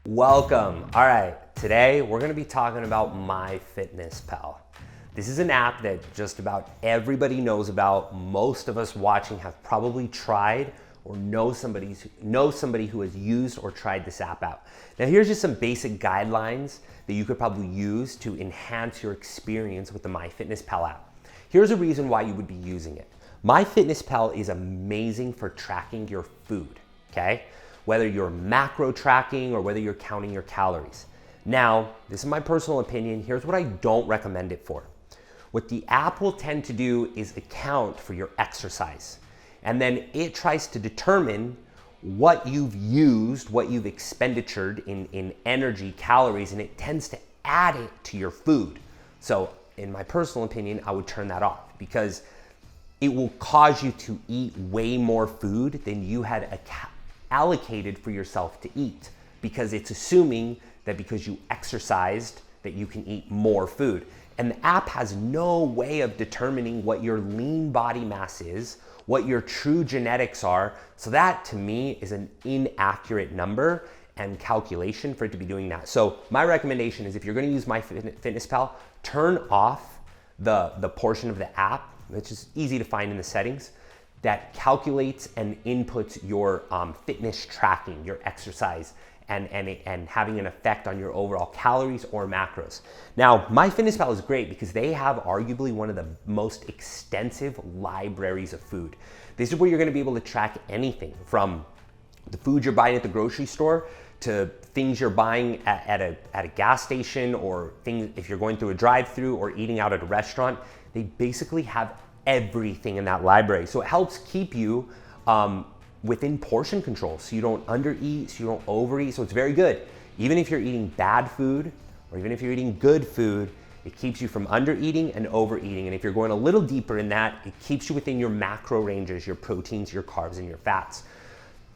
Welcome. All right, today we're gonna be talking about My FitnessPal. This is an app that just about everybody knows about. Most of us watching have probably tried or know somebody who has used or tried this app out. Now here's just some basic guidelines that you could probably use to enhance your experience with the My FitnessPal app. Here's a reason why you would be using it. My FitnessPal is amazing for tracking your food, okay? Whether you're macro tracking or whether you're counting your calories. Now, this is my personal opinion. Here's what I don't recommend it for. What the app will tend to do is account for your exercise. And then it tries to determine what you've used, what you've expenditured in energy, calories, and it tends to add it to your food. So in my personal opinion, I would turn that off because it will cause you to eat way more food than you had allocated for yourself to eat, because it's assuming that because you exercised that you can eat more food. And the app has no way of determining what your lean body mass is, what your true genetics are. So that to me is an inaccurate number and calculation for it to be doing that. So my recommendation is if you're gonna use My FitnessPal, turn off the portion of the app, which is easy to find in the settings, that calculates and inputs your fitness tracking, your exercise, and having an effect on your overall calories or macros. Now, My FitnessPal is great because they have arguably one of the most extensive libraries of food. This is where you're gonna be able to track anything from the food you're buying at the grocery store to things you're buying at a gas station, or things if you're going through a drive-through or eating out at a restaurant. They basically have everything in that library. So it helps keep you within portion control, so you don't undereat, so you don't overeat. So it's very good. Even if you're eating bad food or even if you're eating good food, it keeps you from undereating and overeating. And if you're going a little deeper in that, it keeps you within your macro ranges, your proteins, your carbs, and your fats.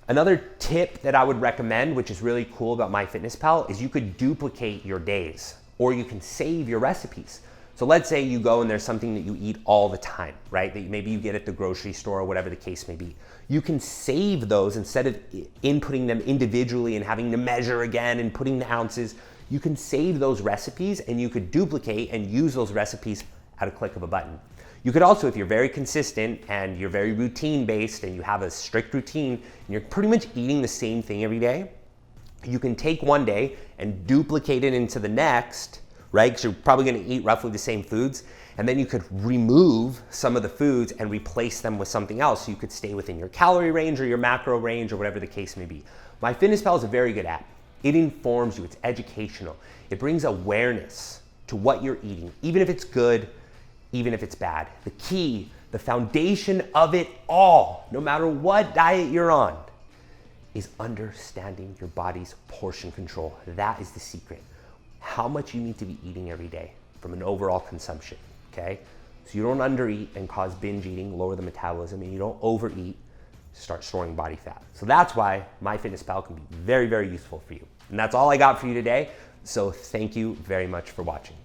Another tip that I would recommend, which is really cool about My FitnessPal, is you could duplicate your days, or you can save your recipes. So let's say you go and there's something that you eat all the time, right? That maybe you get at the grocery store or whatever the case may be. You can save those instead of inputting them individually and having to measure again and putting the ounces. You can save those recipes and you could duplicate and use those recipes at a click of a button. You could also, if you're very consistent and you're very routine based and you have a strict routine and you're pretty much eating the same thing every day, you can take one day and duplicate it into the next, right? Because you're probably gonna eat roughly the same foods, and then you could remove some of the foods and replace them with something else. So you could stay within your calorie range or your macro range or whatever the case may be. My FitnessPal is a very good app. It informs you, it's educational. It brings awareness to what you're eating, even if it's good, even if it's bad. The key, the foundation of it all, no matter what diet you're on, is understanding your body's portion control. That is the secret. How much you need to be eating every day from an overall consumption, okay? So you don't undereat and cause binge eating, lower the metabolism, and you don't overeat, start storing body fat. So that's why My FitnessPal can be very, very useful for you. And that's all I got for you today. So thank you very much for watching.